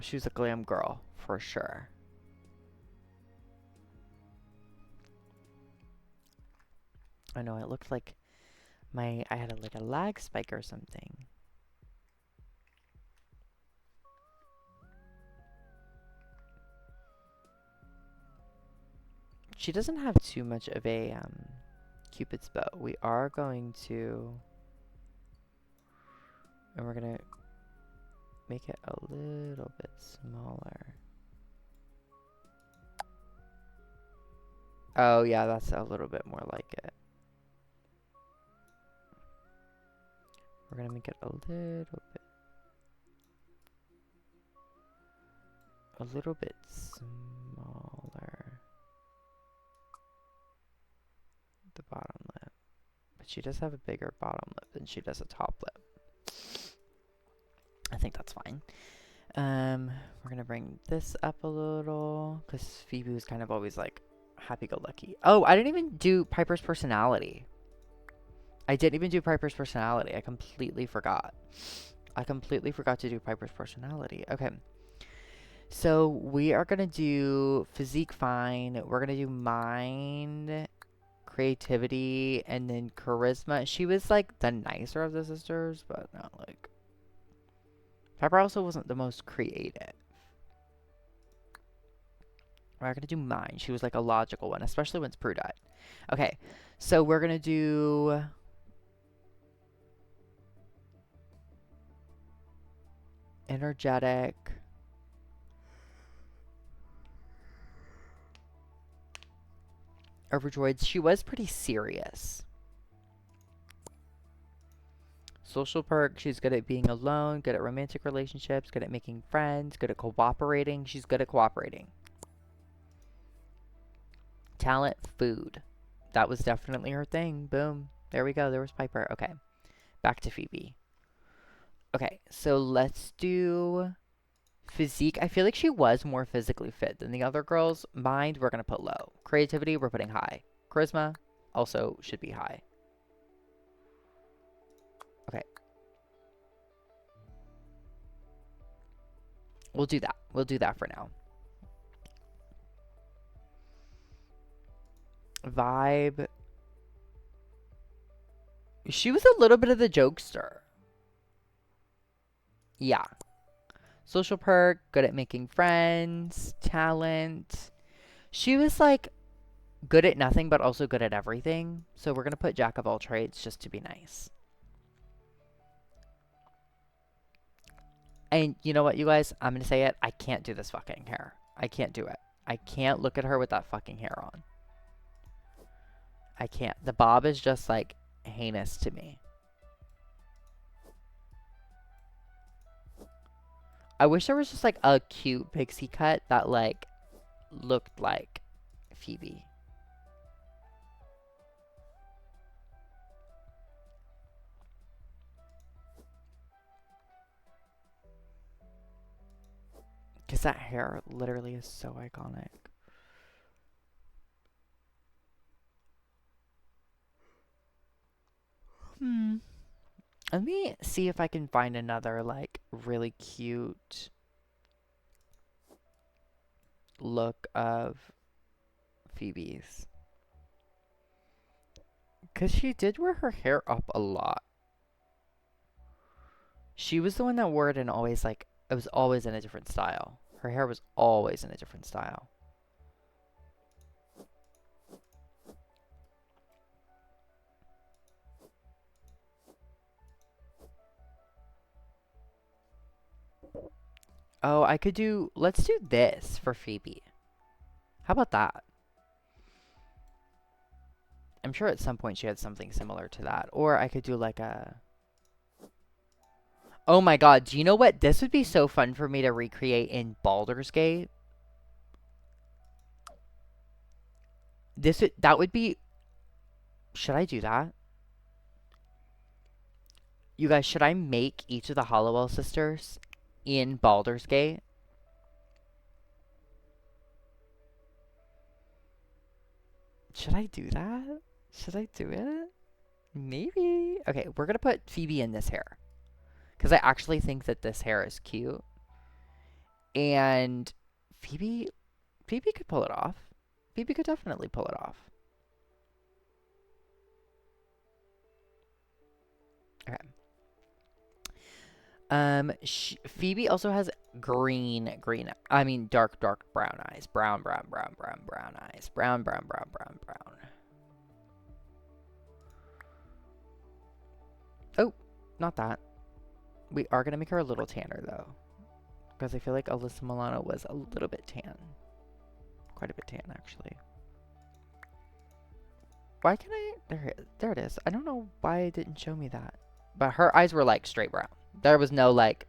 She was a glam girl, for sure. I know, it looked like I had like a lag spike or something. She doesn't have too much of a Cupid's bow. We are going to, and we're gonna make it a little bit smaller. Oh yeah, that's a little bit more like it. We're gonna make it a little bit smaller. The bottom lip. But she does have a bigger bottom lip than she does a top lip. I think that's fine. We're gonna bring this up a little, because Phoebe was kind of always like happy-go-lucky. Oh, I didn't even do Piper's personality. I didn't even do Piper's personality. I completely forgot. I completely forgot to do Piper's personality. Okay. So we are gonna do physique fine. We're gonna do mind, creativity, and then charisma. She was like the nicer of the sisters, but not like. Piper also wasn't the most creative. We're gonna do mind. She was like a logical one, especially when it's Prue died. Okay, so we're gonna do energetic. Overjoyed. She was pretty serious. Social perk. She's good at being alone, good at romantic relationships, good at making friends, good at cooperating. She's good at cooperating. Talent, food. That was definitely her thing. Boom. There we go. There was Piper. Okay. Back to Phoebe. Okay, so let's do physique. I feel like she was more physically fit than the other girls. Mind, we're going to put low. Creativity, we're putting high. Charisma also should be high. Okay. We'll do that. We'll do that for now. Vibe. She was a little bit of the jokester. Yeah. Social perk, good at making friends, talent. She was like good at nothing, but also good at everything. So we're going to put jack of all trades just to be nice. And you know what, you guys? I'm going to say it. I can't do this fucking hair. I can't do it. I can't look at her with that fucking hair on. I can't. The bob is just like heinous to me. I wish there was just like a cute pixie cut that like looked like Phoebe. Because that hair literally is so iconic. Let me see if I can find another like really cute look of Phoebe's. Because she did wear her hair up a lot. She was the one that wore it and always like, it was always in a different style. Her hair was always in a different style. Oh, I could do, let's do this for Phoebe. How about that? I'm sure at some point she had something similar to that. Or I could do like a... Oh my god, do you know what? This would be so fun for me to recreate in Baldur's Gate. That would be... Should I do that? You guys, should I make each of the Hollowell sisters in Baldur's Gate? Should I do that? Should I do it? Maybe. Okay, we're gonna put Phoebe in this hair. Because I actually think that this hair is cute. And Phoebe could pull it off. Phoebe could definitely pull it off. Okay. Phoebe also has dark brown eyes. Brown eyes. Brown. Oh, not that. We are gonna make her a little tanner though, because I feel like Alyssa Milano was a little bit tan. Quite a bit tan, actually. Why can I? There it is. I don't know why it didn't show me that. But her eyes were like straight brown. There was no like,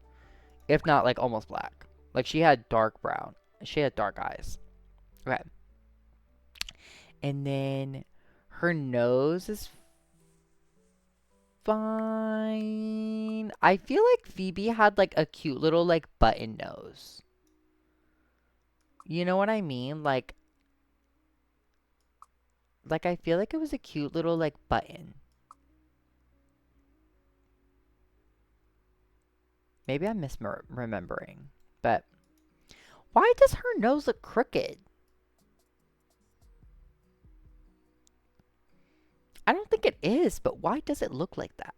if not like almost black. Like she had dark brown. She had dark eyes. Okay. And then her nose is fine. I feel like Phoebe had like a cute little like button nose. You know what I mean? Like I feel like it was a cute little like button. Maybe I'm misremembering. But why does her nose look crooked? I don't think it is, but why does it look like that?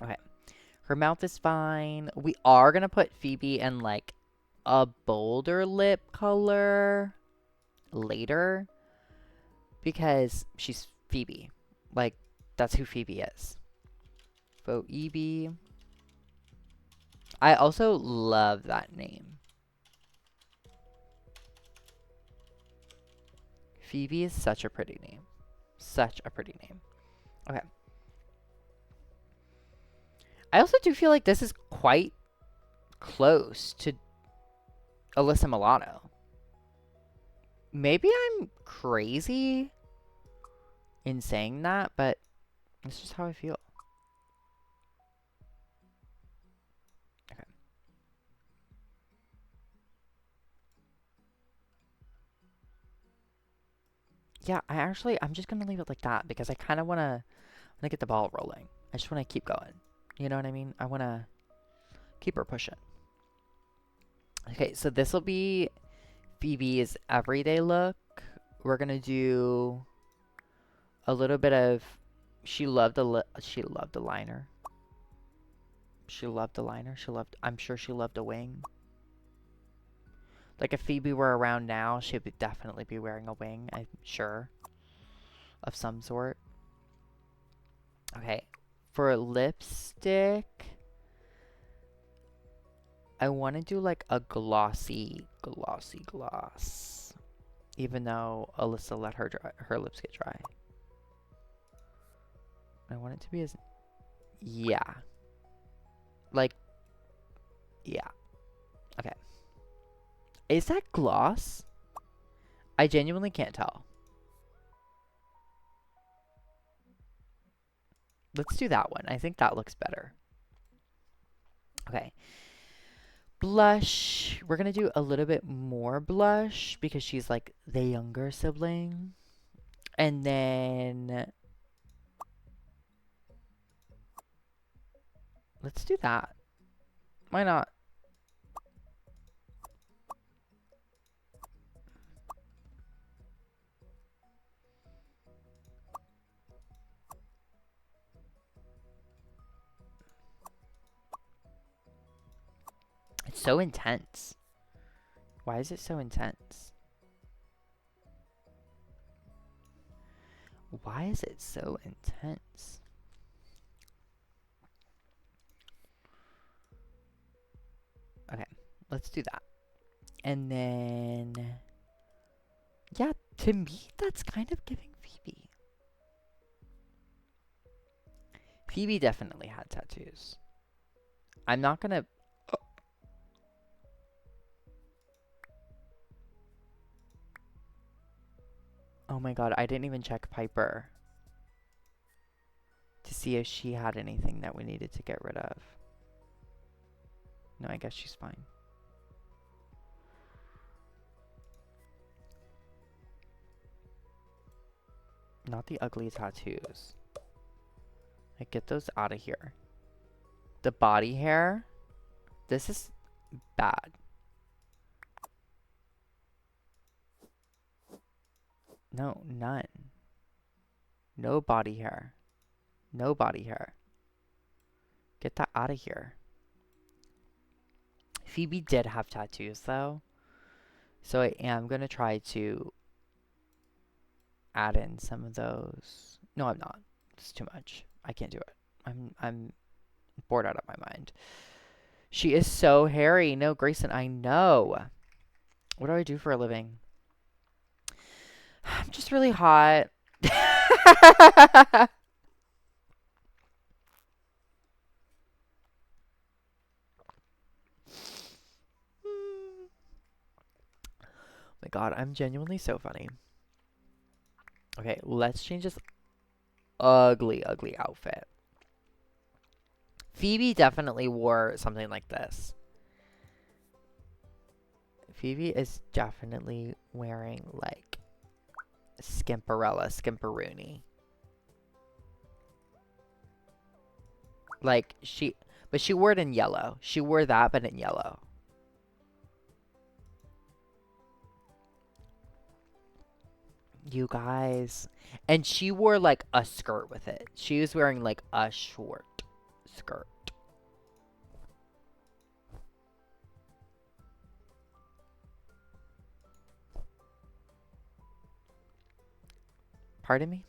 Okay. Her mouth is fine. We are going to put Phoebe in like a bolder lip color later because she's Phoebe. Like, that's who Phoebe is. Phoebe. I also love that name. Phoebe is such a pretty name. Such a pretty name. Okay. I also do feel like this is quite close to Alyssa Milano. Maybe I'm crazy in saying that, but it's just how I feel. Okay. Yeah, I'm just gonna leave it like that because I kind of wanna get the ball rolling. I just wanna keep going. You know what I mean? I wanna keep her pushing. Okay, so this will be Phoebe's everyday look. We're gonna do a little bit of. She loved the liner. She loved the liner. I'm sure she loved a wing. Like if Phoebe were around now, she would definitely be wearing a wing. I'm sure, of some sort. Okay, for lipstick, I want to do like a glossy gloss. Even though Alyssa let her lips get dry. I want it to be as... Yeah. Like... Yeah. Okay. Is that gloss? I genuinely can't tell. Let's do that one. I think that looks better. Okay. Blush. We're going to do a little bit more blush because she's like the younger sibling. And then... Let's do that. Why not? It's so intense. Why is it so intense? Why is it so intense? Okay, let's do that. And then... Yeah, to me, that's kind of giving Phoebe. Phoebe definitely had tattoos. I'm not gonna... Oh my god, I didn't even check Piper to see if she had anything that we needed to get rid of. No, I guess she's fine. Not the ugly tattoos. Like, get those out of here. The body hair. This is bad. No, none. No body hair. No body hair. Get that out of here. Phoebe did have tattoos, though. So I am going to try to add in some of those. No, I'm not. It's too much. I can't do it. I'm bored out of my mind. She is so hairy. No, Grayson, I know. What do I do for a living? I'm just really hot. My God, I'm genuinely so funny. Okay, let's change this ugly, ugly outfit. Phoebe definitely wore something like this. Phoebe is definitely wearing, like, Skimperella, Skimperoony. Like, but she wore it in yellow. She wore that, but in yellow. You guys. And she wore, like, a skirt with it. She was wearing, like, a short skirt. Pardon me?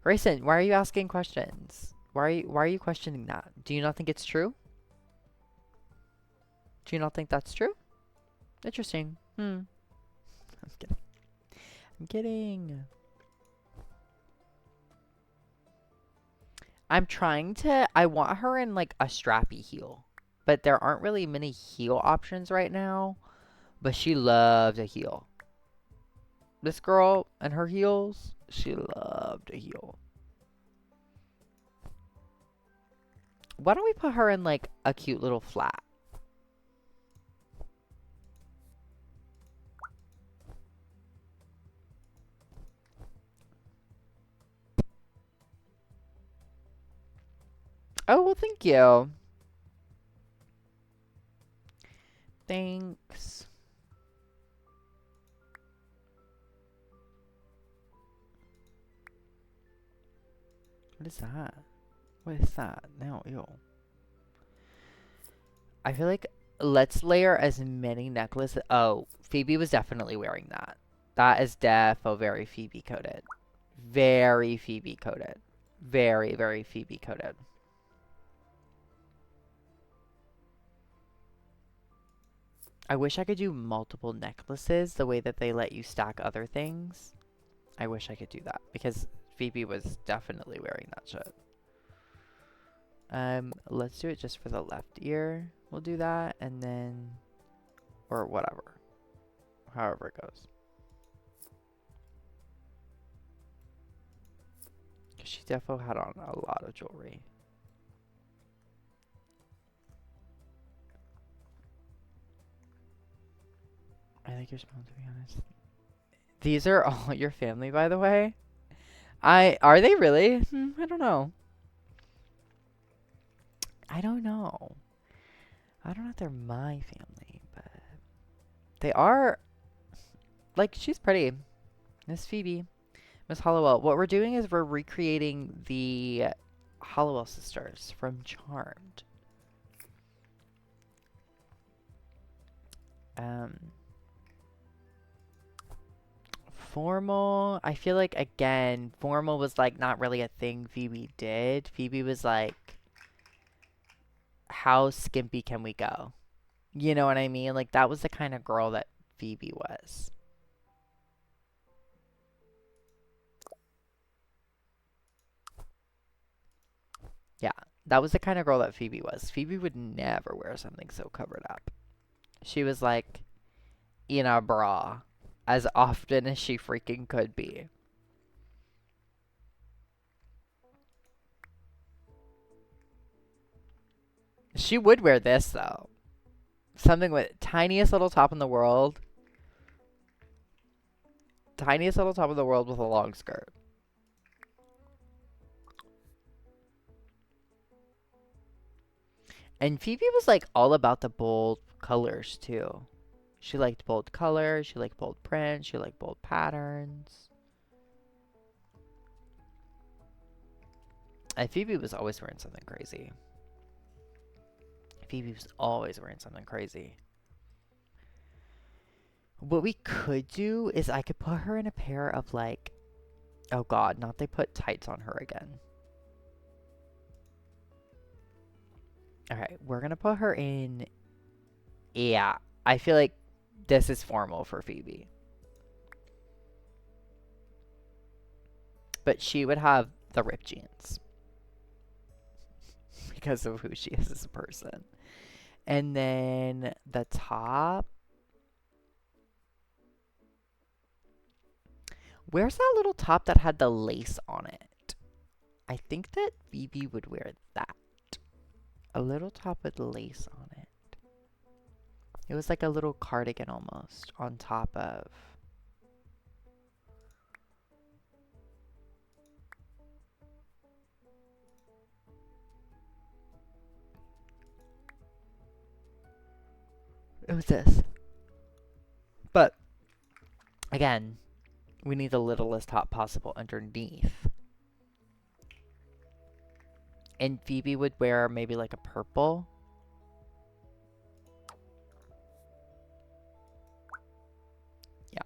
Grayson, why are you asking questions? Why are you questioning that? Do you not think it's true? Do you not think that's true? Interesting. I'm kidding. I'm kidding. I want her in like a strappy heel. But there aren't really many heel options right now. But she loves a heel. This girl and her heels, she loved a heel. Why don't we put her in like a cute little flat? Oh, well, thank you. Thanks. What is that? What is that? No, ew. I feel like let's layer as many necklaces. Oh, Phoebe was definitely wearing that. That is defo very Phoebe coded. Very Phoebe coded. Very, very Phoebe coded. I wish I could do multiple necklaces the way that they let you stack other things. I wish I could do that because Phoebe was definitely wearing that shit. Let's do it just for the left ear. We'll do that and then, or whatever. However it goes. She defo had on a lot of jewelry. I like your smile, to be honest. These are all your family, by the way. Are they really? I don't know. I don't know. I don't know if they're my family, but they are. Like, she's pretty. Miss Phoebe. Miss Hollowell. What we're doing is we're recreating the Hollowell sisters from Charmed. Formal. I feel like, again, formal was, like, not really a thing Phoebe did. Phoebe was like, how skimpy can we go? You know what I mean? Like, that was the kind of girl that Phoebe was. Yeah, that was the kind of girl that Phoebe was. Phoebe would never wear something so covered up. She was like in a bra as often as she freaking could be. She would wear this though. Something with tiniest little top in the world. Tiniest little top in the world with a long skirt. And Phoebe was like all about the bold colors too. She liked bold colors, she liked bold prints, she liked bold patterns. And Phoebe was always wearing something crazy. Phoebe was always wearing something crazy. What we could do is I could put her in a pair of like, oh god, not they put tights on her again. Alright, we're gonna put her in, yeah, I feel like this is formal for Phoebe. But she would have the ripped jeans. Because of who she is as a person. And then the top. Where's that little top that had the lace on it? I think that Phoebe would wear that. A little top with lace on it. It was like a little cardigan almost on top of. It was this. But, again, we need the littlest top possible underneath. And Phoebe would wear maybe like a purple. Yeah.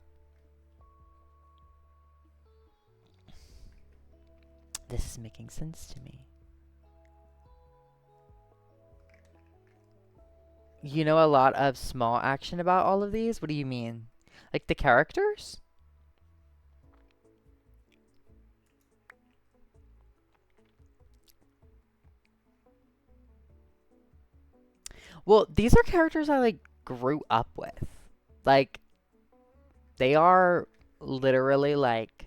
This is making sense to me. You know a lot of small action about all of these? What do you mean? Like the characters? Well, these are characters I like grew up with. Like they are literally like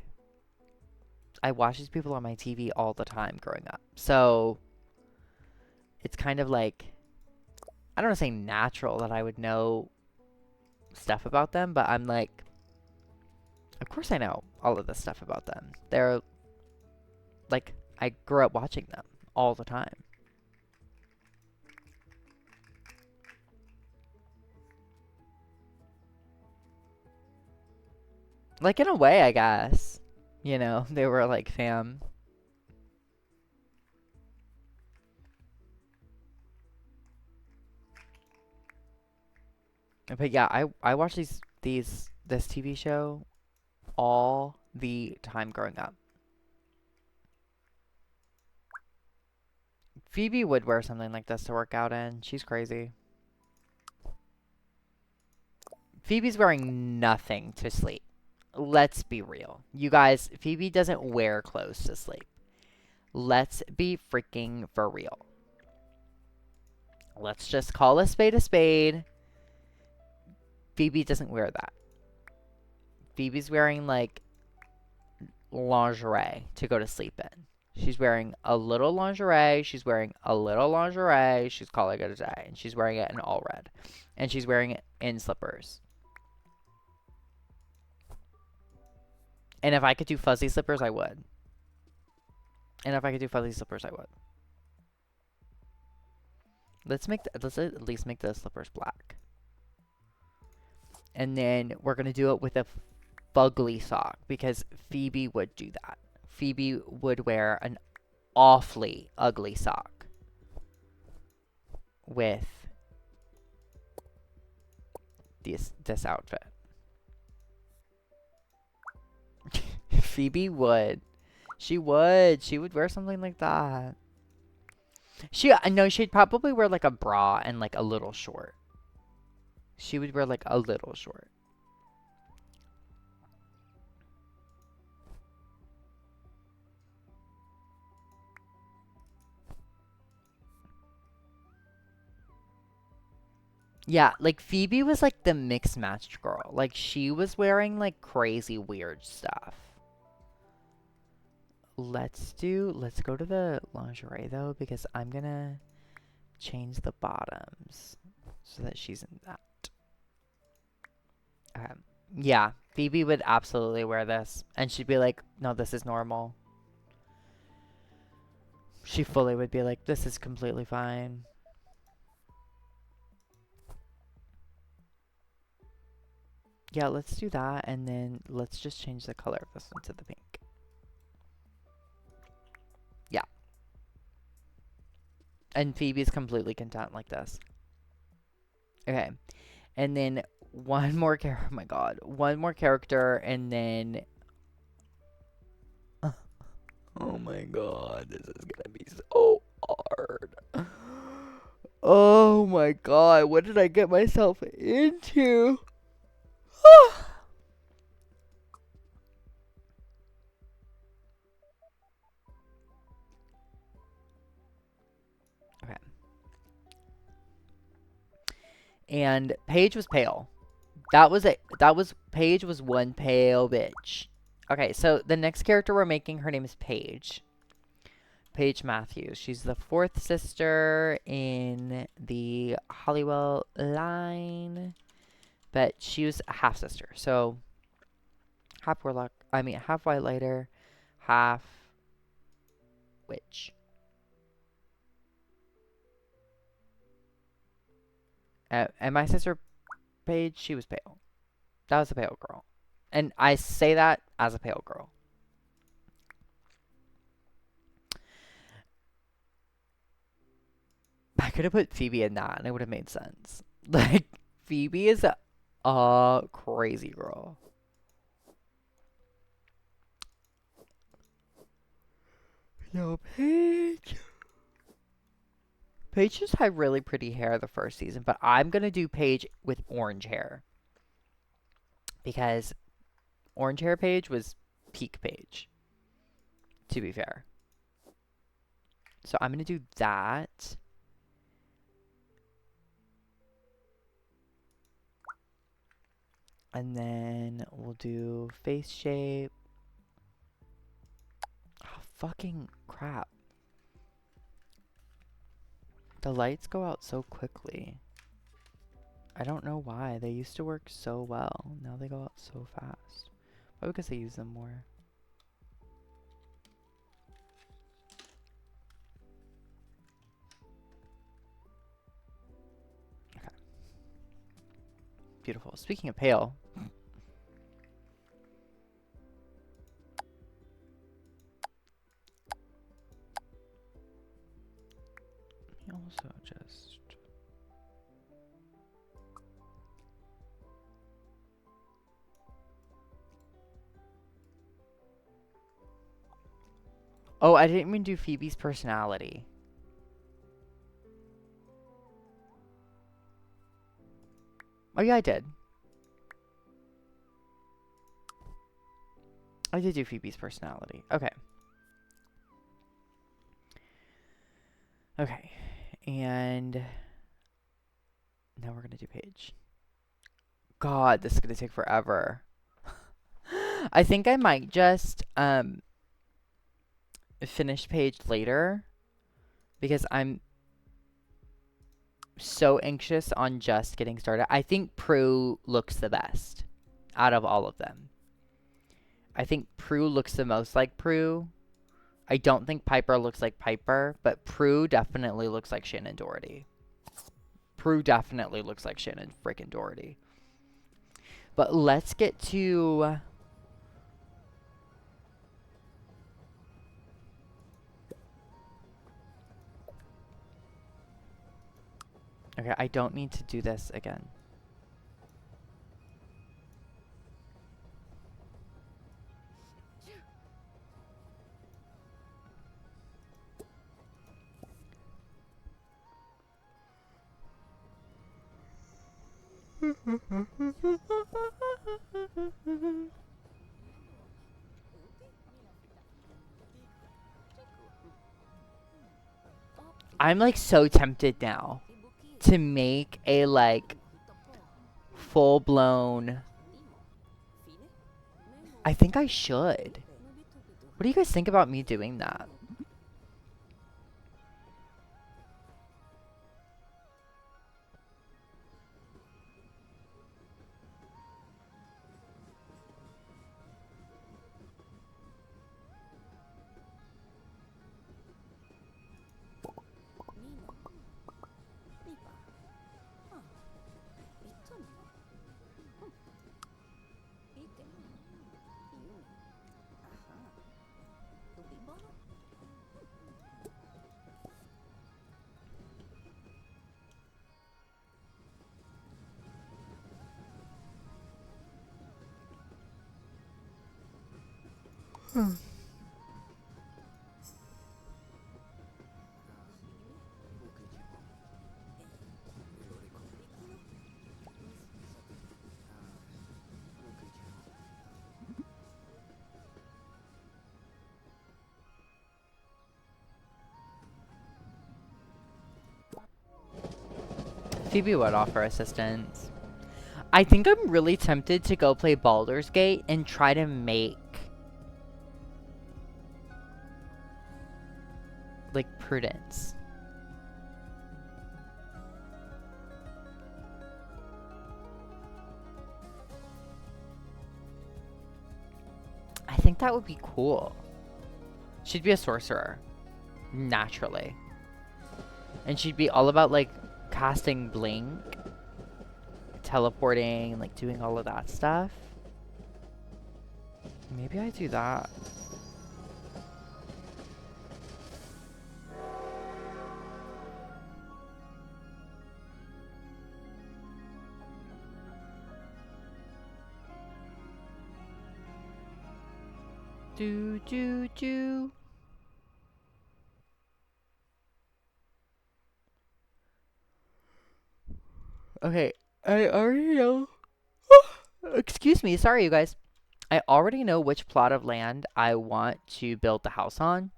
I watch these people on my TV all the time growing up. So it's kind of like I don't want to say natural that I would know stuff about them, but I'm like of course I know all of this stuff about them. They're like I grew up watching them all the time. Like in a way, I guess. You know, they were like fam. But yeah, I watched this TV show all the time growing up. Phoebe would wear something like this to work out in. She's crazy. Phoebe's wearing nothing to sleep. Let's be real. You guys, Phoebe doesn't wear clothes to sleep. Let's be freaking for real. Let's just call a spade a spade. Phoebe doesn't wear that. Phoebe's wearing like lingerie to go to sleep in. She's wearing a little lingerie. She's wearing a little lingerie. She's calling it a day. And she's wearing it in all red. And she's wearing it in slippers. And if I could do fuzzy slippers, I would. And if I could do fuzzy slippers, I would. Let's at least make the slippers black. And then we're going to do it with a fugly sock because Phoebe would do that. Phoebe would wear an awfully ugly sock with this outfit. Phoebe would. She would wear something like that. No, she'd probably wear like a bra and like a little short. She would wear like a little short. Yeah, like Phoebe was like the mixed matched girl. Like she was wearing like crazy weird stuff. Let's go to the lingerie though because I'm gonna change the bottoms so that she's in that. Yeah, Phoebe would absolutely wear this and she'd be like, no, this is normal. She fully would be like, this is completely fine. Yeah, let's do that, and then let's just change the color of this one to the pink. Yeah. And Phoebe's completely content like this. Okay. And then one more character. Oh my god. One more character, and then... Oh my god. This is gonna be so hard. Oh my god. What did I get myself into? Okay. And Paige was pale. Paige was one pale bitch. Okay, so the next character we're making, her name is Paige. Paige Matthews. She's the fourth sister in the Hollywell line, but she was a half sister. So half warlock, half white lighter, half witch. And my sister Paige, she was pale. That was a pale girl. And I say that as a pale girl. I could have put Phoebe in that and it would have made sense. Like, Phoebe is a crazy girl. No, Paige. Paige just had really pretty hair the first season, but I'm going to do Paige with orange hair. Because orange hair Paige was peak Paige, to be fair. So I'm going to do that. And then we'll do face shape. Oh, fucking crap. The lights go out so quickly. I don't know why. They used to work so well. Now they go out so fast. Probably because I use them more. Okay. Beautiful. Speaking of pale. Let me also just... Oh, I didn't even do Phoebe's personality. Oh, yeah, I did. I did do Phoebe's personality. Okay. Okay. And now we're going to do Paige. God, this is going to take forever. I think I might just finish Paige later because I'm so anxious on just getting started. I think Prue looks the best out of all of them. I think Prue looks the most like Prue. I don't think Piper looks like Piper, but Prue definitely looks like Shannon Doherty. Prue definitely looks like Shannon freaking Doherty. But let's get to... Okay, I don't need to do this again. I'm like so tempted now to make a like full-blown... I think I should. What do you guys think about me doing that? Phoebe would offer assistance. I think I'm really tempted to go play Baldur's Gate and try to make like Prudence. I think that would be cool. She'd be a sorcerer, naturally. And she'd be all about like casting Blink, teleporting, like doing all of that stuff. Maybe I do that. Do, do, do. Okay, I already know. Excuse me, sorry you guys. I already know which plot of land I want to build the house on.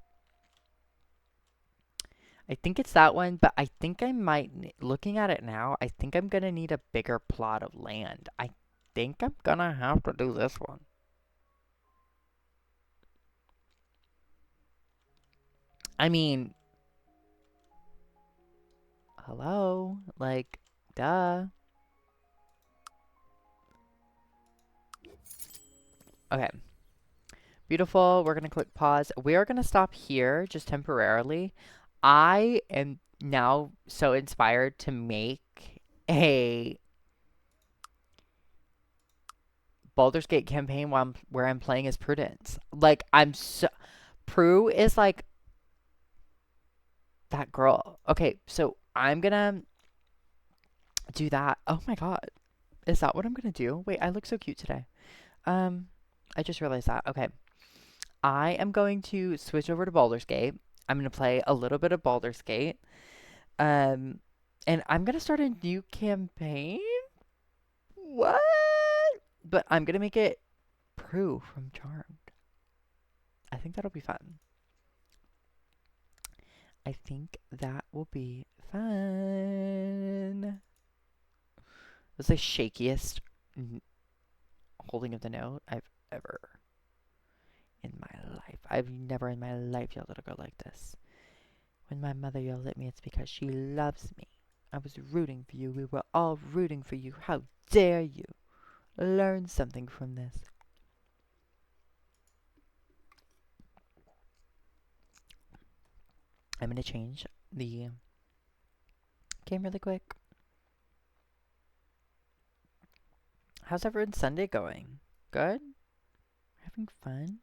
I think it's that one, but I think I might, looking at it now, I think I'm gonna need a bigger plot of land. I think I'm gonna have to do this one. I mean, hello? Like, duh. Okay. Beautiful. We're going to click pause. We are going to stop here just temporarily. I am now so inspired to make a Baldur's Gate campaign where I'm playing as Prudence. Like, Prue is like that girl. Okay, so I'm going to do that. Oh my god. Is that what I'm going to do? Wait, I look so cute today. I just realized that. Okay. I am going to switch over to Baldur's Gate. I'm going to play a little bit of Baldur's Gate. And I'm going to start a new campaign? What? But I'm going to make it Prue from Charmed. I think that'll be fun. I think that will be fun. It's the shakiest holding of the note I've ever in my life. I've never in my life yelled at a girl like this. When my mother yells at me, it's because she loves me. I was rooting for you. We were all rooting for you. How dare you? Learn something from this. I'm going to change the game really quick. How's everyone's Sunday going? Good? Having fun?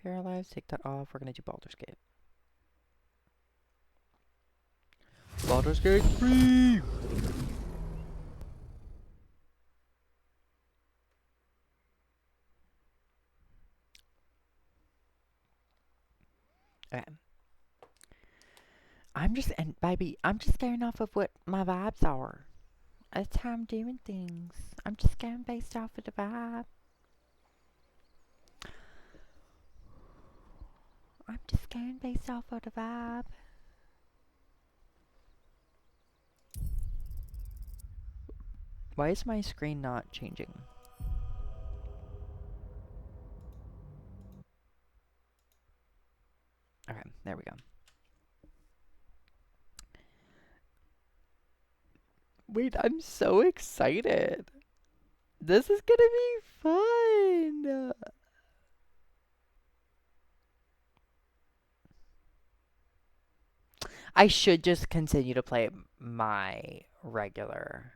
Paralyzed, take that off. We're going to do Baldur's Gate. Baldur's Gate 3! Okay. I'm just going off of what my vibes are. That's how I'm doing things. I'm just going based off of the vibe. I'm just going based off of the vibe. Why is my screen not changing? Okay, there we go. Wait, I'm so excited. This is gonna be fun. I should just continue to play my regular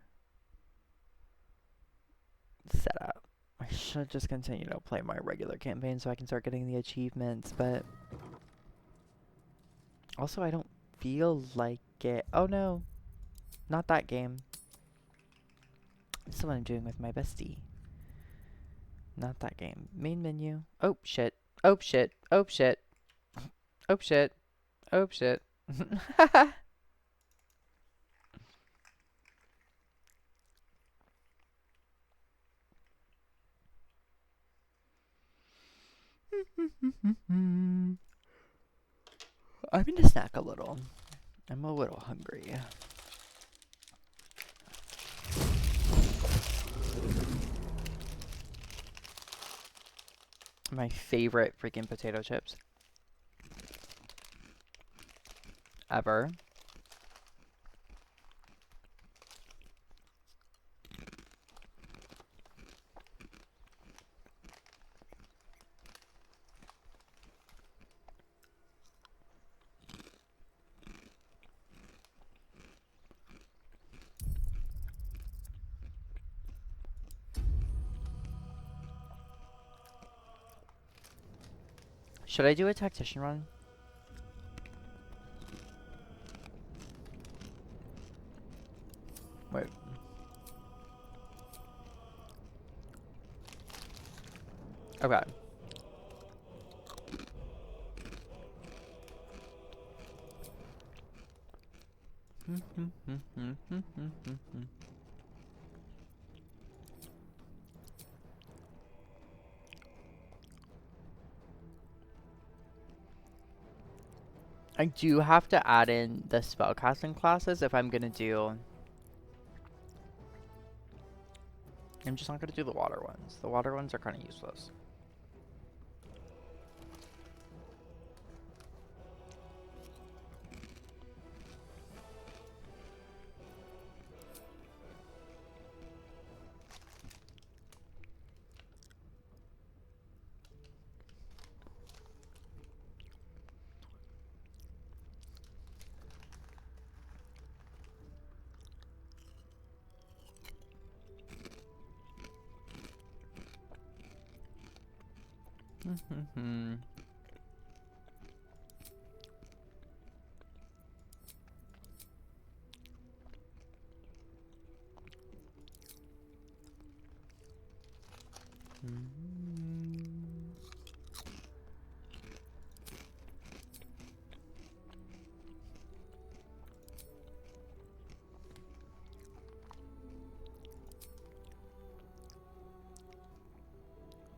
setup. I should just continue to play my regular campaign so I can start getting the achievements, but also I don't feel like it. Oh no, not that game. This is what I'm doing with my bestie. Not that game. Main menu. Oh shit. Oh shit. Oh shit. Oh shit. Oh shit. I'm gonna snack a little. I'm a little hungry. My favorite freaking potato chips ever. Should I do a tactician run? Wait. Okay. I do have to add in the spellcasting classes if I'm gonna do... I'm just not gonna do the water ones. The water ones are kind of useless.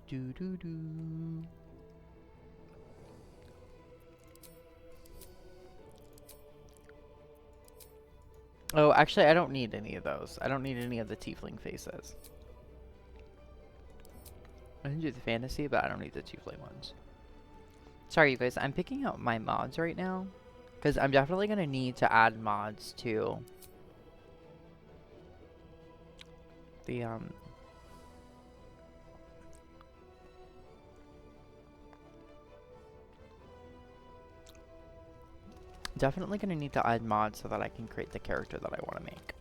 Do do do. Oh, actually, I don't need any of those. I don't need any of the tiefling faces. I can do the fantasy, but I don't need the tiefling ones. Sorry, you guys. I'm picking out my mods right now. Because I'm definitely going to need to add mods to the, definitely going to need to add mods so that I can create the character that I want to make.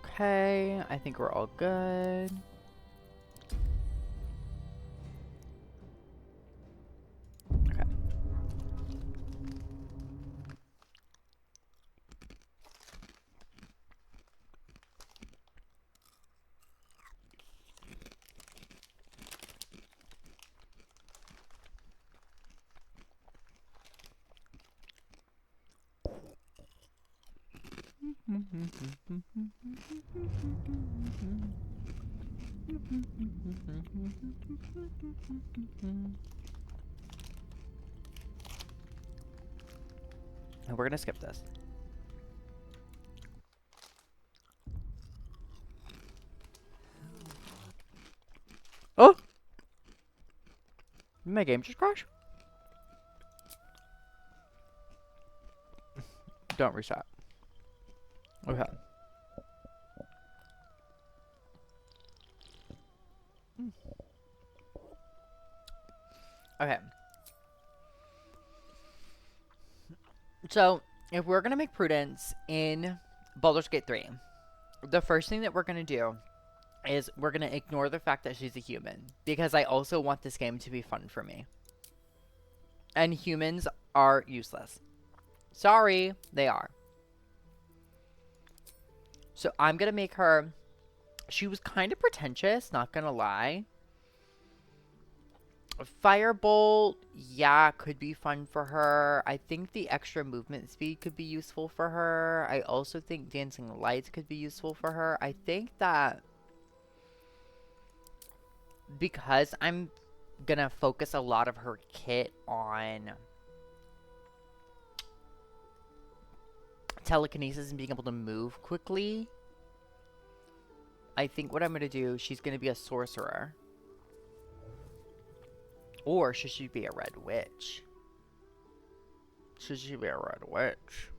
Okay, I think we're all good. Okay. And we're gonna skip this. Did my game just crash? Don't reset. Okay. Okay. So, if we're going to make Prudence in Baldur's Gate 3, the first thing that we're going to do is we're going to ignore the fact that she's a human. Because I also want this game to be fun for me. And humans are useless. Sorry, they are. So I'm going to make her... She was kind of pretentious, not going to lie. Firebolt, yeah, could be fun for her. I think the extra movement speed could be useful for her. I also think Dancing Lights could be useful for her. I think that because I'm gonna focus a lot of her kit on telekinesis and being able to move quickly, I think what I'm gonna do, she's gonna be a sorcerer. Or should she be a red witch? Should she be a red witch?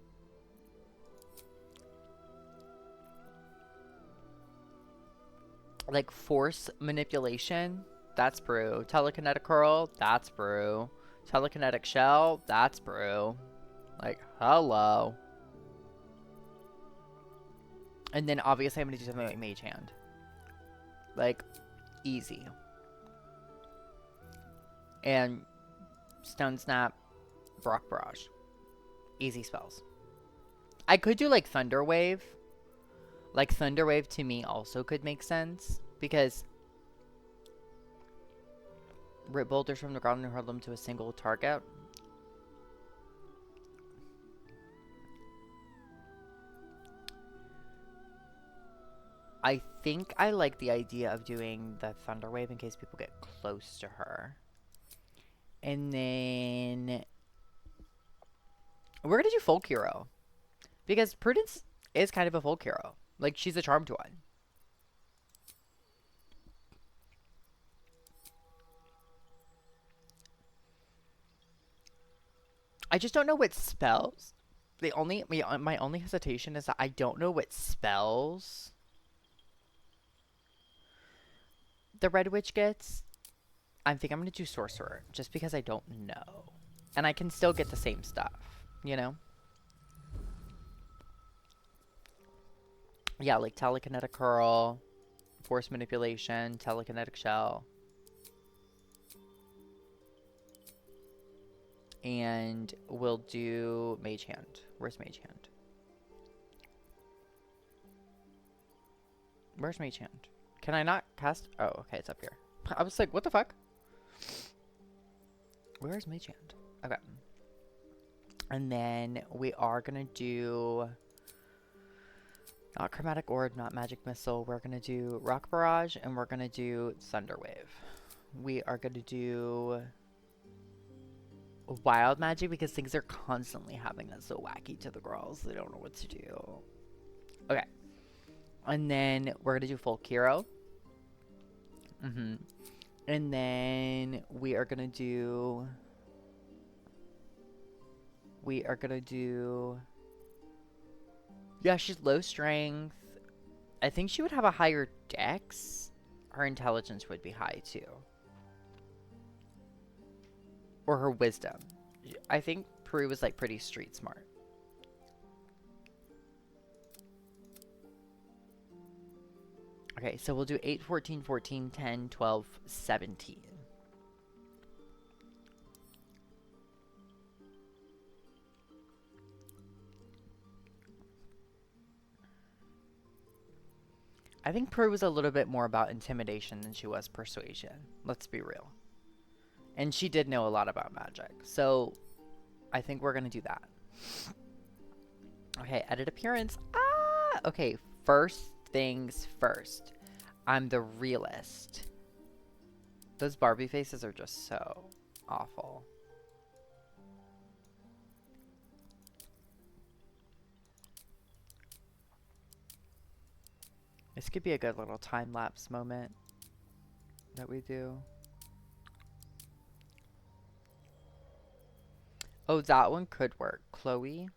Like force manipulation, that's brew. Telekinetic curl, that's brew. Telekinetic shell, that's brew. Like, hello. And then obviously I'm gonna do something like Mage Hand. Like, easy. And Stone Snap, Brock Barrage. Easy spells. I could do like Thunder Wave. Like Thunder Wave to me also could make sense. Because rip boulders from the ground and hurl them to a single target. I think I like the idea of doing the Thunder Wave in case people get close to her. And then we're going to do Folk Hero. Because Prudence is kind of a Folk Hero. Like, she's a charmed one. I just don't know what spells. My only hesitation is that I don't know what spells the Red Witch gets. I think I'm going to do Sorcerer, just because I don't know. And I can still get the same stuff, you know? Yeah, like Telekinetic Curl, Force Manipulation, Telekinetic Shell. And we'll do Mage Hand. Where's Mage Hand? Where's Mage Hand? Can I not cast? Oh, okay, it's up here. I was like, what the fuck? Where's Mage Hand? Okay. And then we are going to do... Not Chromatic Orb, not Magic Missile. We're going to do Rock Barrage, and we're going to do Thunder Wave. We are going to do Wild Magic because things are constantly happening that's so wacky to the girls. They don't know what to do. Okay. And then we're going to do Folk Hero. And then we are going to do... Yeah, she's low strength. I think she would have a higher dex. Her intelligence would be high too. Or her wisdom. I think Prue was like pretty street smart. Okay, so we'll do 8, 14, 14, 10, 12, 17. I think Prue was a little bit more about intimidation than she was persuasion. Let's be real. And she did know a lot about magic. So I think we're going to do that. Okay, edit appearance. Okay, first things first. I'm the realist. Those Barbie faces are just so awful. This could be a good little time-lapse moment that we do. Oh, that one could work. Chloe.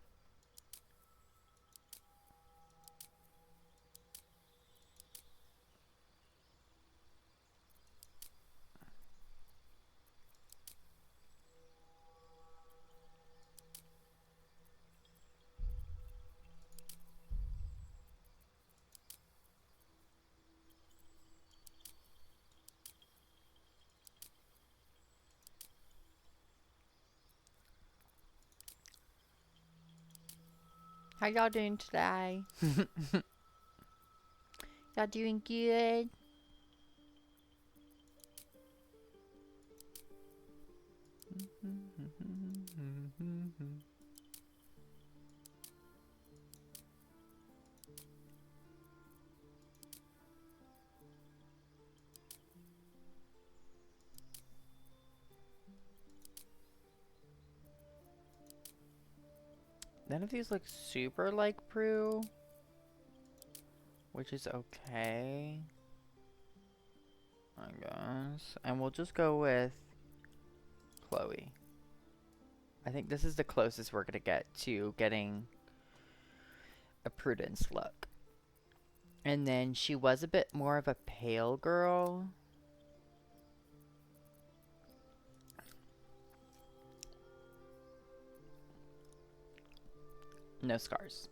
How y'all doing today? Y'all doing good? None of these look super like Prue, which is okay, I guess. And we'll just go with Chloe. I think this is the closest we're gonna get to getting a Prudence look. And then she was a bit more of a pale girl. No scars.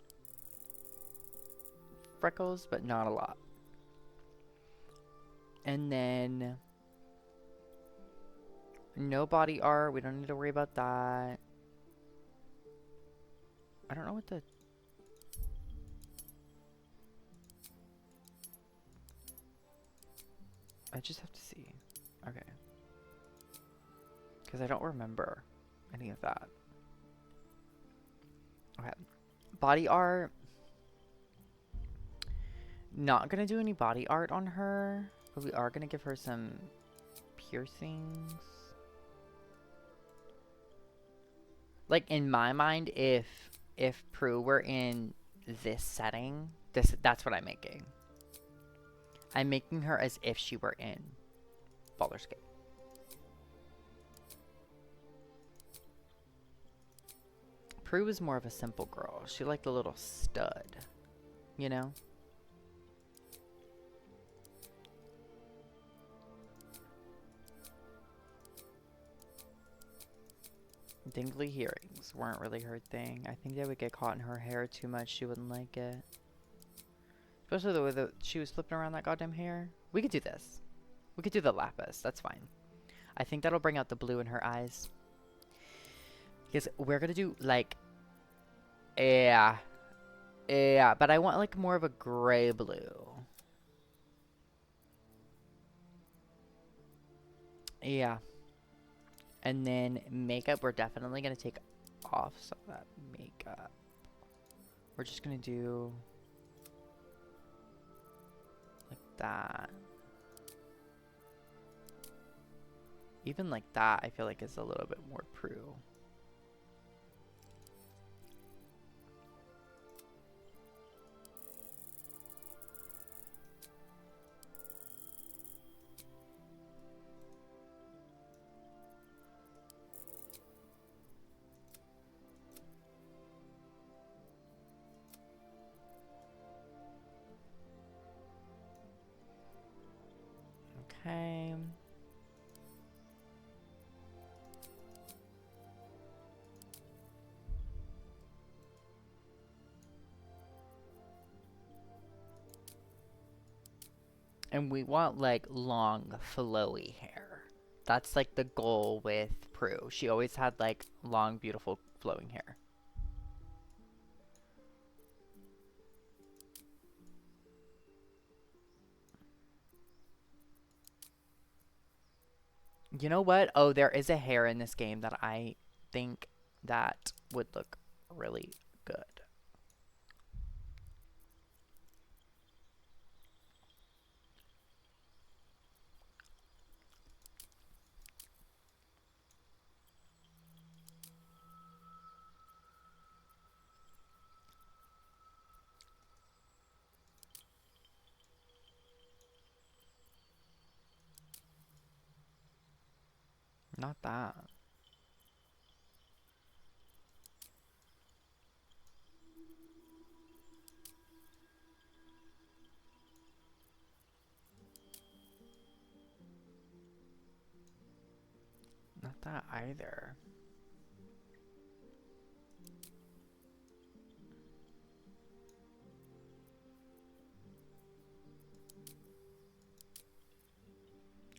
Freckles, but not a lot. And then no body art. We don't need to worry about that. I don't know what the... I just have to see. Okay. Because I don't remember any of that. Okay. Body art. Not gonna do any body art on her, but we are gonna give her some piercings. Like, in my mind, if Prue were in this setting, that's what I'm making. I'm making her as if she were in Baldur's Gate. Prue was more of a simple girl. She liked a little stud, you know? Dingly hearings weren't really her thing. I think they would get caught in her hair too much. She wouldn't like it. Especially the way that she was flipping around that goddamn hair. We could do this. We could do the lapis. That's fine. I think that'll bring out the blue in her eyes. Because we're going to do, like... Yeah. Yeah, but I want, like, more of a gray blue. Yeah. And then makeup, we're definitely going to take off some of that makeup. We're just going to do... like that. Even like that, I feel like is a little bit more Prue. Okay. And we want like long flowy hair. That's like the goal with Prue. She always had like long, beautiful flowing hair. You know what? Oh, there is a hair in this game that I think that would look really good. Not that. that either.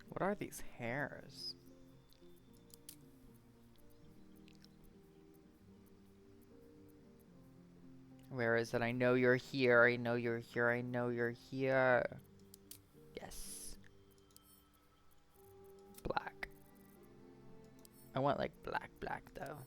What are these hairs? Where is it? I know you're here. I know you're here. I know you're here. Yes. Black. I want like black though.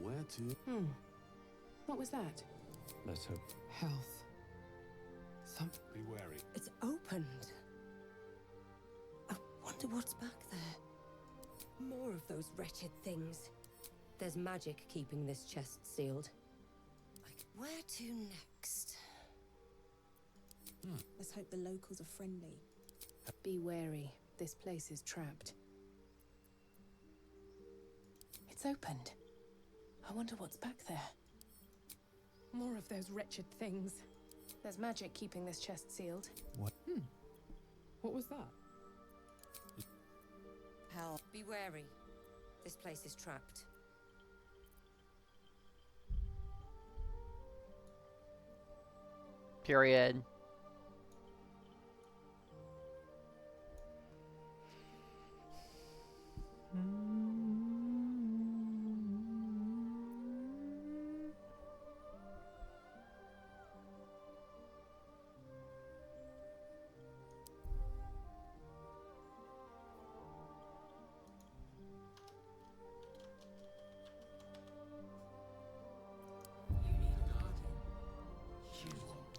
Where to? What was that? Let's hope. Health. Be wary. It's opened. I wonder what's back there. More of those wretched things. There's magic keeping this chest sealed. Like, where to next? Let's hope the locals are friendly. Be wary. This place is trapped. It's opened. I wonder what's back there. More of those wretched things. There's magic keeping this chest sealed. What? What was that? Hell, be wary. This place is trapped. Period.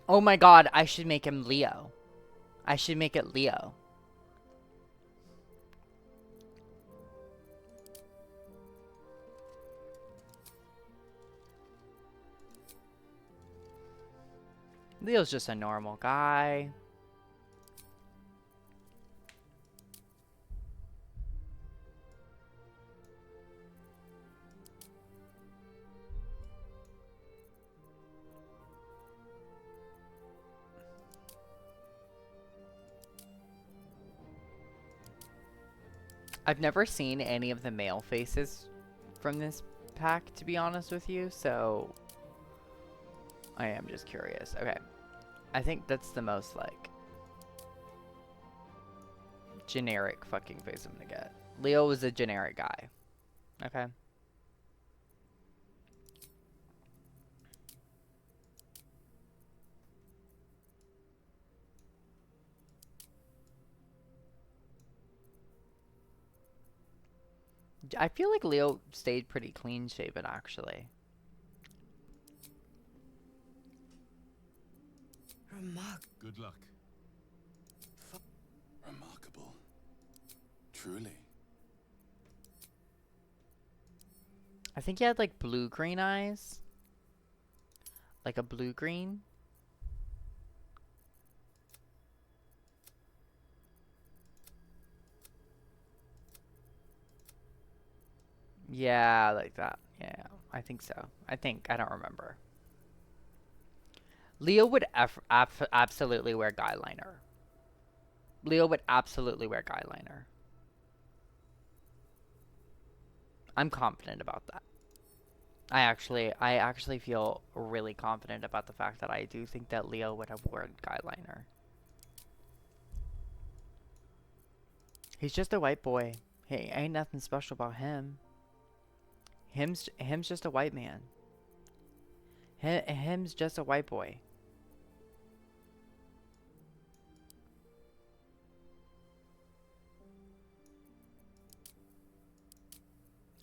Oh my god, I should make him Leo. I should make it Leo. Leo's just a normal guy. I've never seen any of the male faces from this pack, to be honest with you, so I am just curious. Okay. I think that's the most, like, generic fucking face I'm gonna get. Leo is a generic guy. Okay. I feel like Leo stayed pretty clean shaven, actually. Good luck. Remarkable. Truly. I think he had like blue-green eyes. Like a blue-green. Yeah, like that. Yeah, I think so. I don't remember. Leo would absolutely wear guy liner. Leo would absolutely wear guy liner. I'm confident about that. I actually feel really confident about the fact that I do think that Leo would have worn guyliner. He's just a white boy. Hey, ain't nothing special about him. Him's just a white man. Him's just a white boy.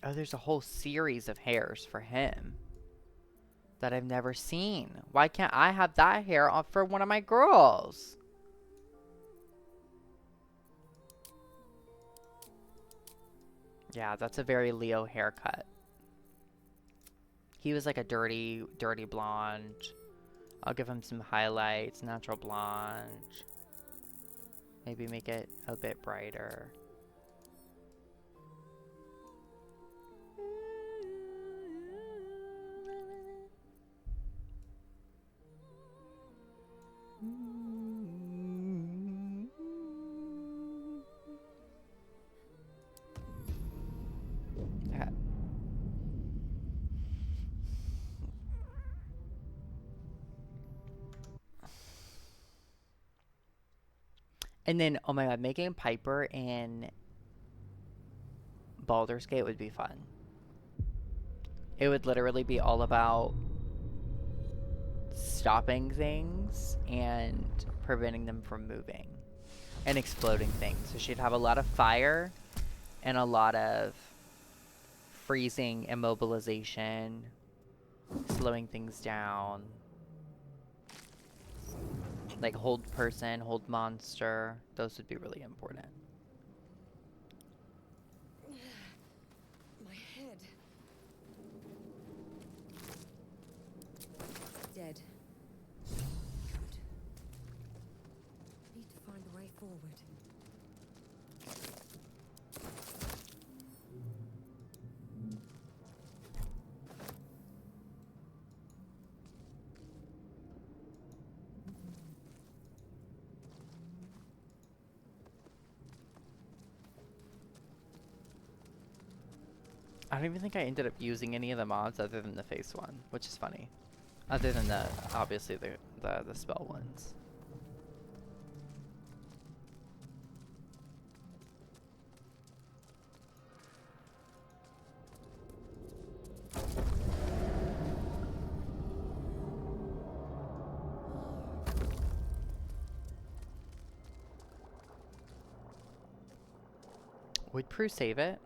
Oh, there's a whole series of hairs for him that I've never seen. Why can't I have that hair on for one of my girls? Yeah, that's a very Leo haircut. He was like a dirty blonde. I'll give him some highlights, natural blonde. Maybe make it a bit brighter. Okay. And then, oh my god, making Piper in Baldur's Gate would be fun. It would literally be all about stopping things and preventing them from moving and exploding things. So she'd have a lot of fire and a lot of freezing, immobilization, slowing things down. Like hold person, hold monster. Those would be really important. My head. Dead. Good. Need to find a way forward. I don't even think I ended up using any of the mods other than the face one, which is funny. Other than the, obviously, the spell ones. Would Prue save it?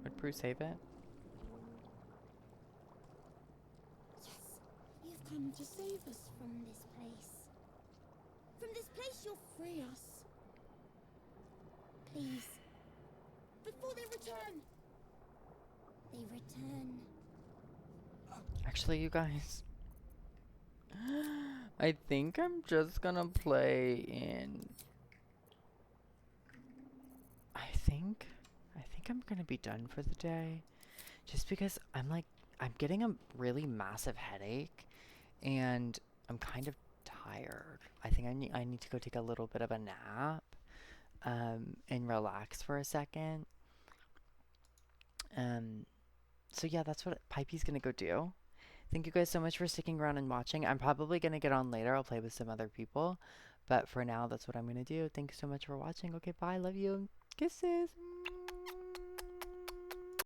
Would Prue save it? Yes, you've come to save us from this place. From this place, you'll free us. Please. Before they return. They return. Actually, you guys, I think I'm just gonna play in. I think I'm gonna be done for the day, just because I'm getting a really massive headache, and I'm kind of tired. I think I need to go take a little bit of a nap, and relax for a second. So yeah, that's what Pipey's gonna go do. Thank you guys so much for sticking around and watching. I'm probably gonna get on later. I'll play with some other people. But for now, that's what I'm gonna do. Thank you so much for watching. Okay, bye. Love you. Kisses.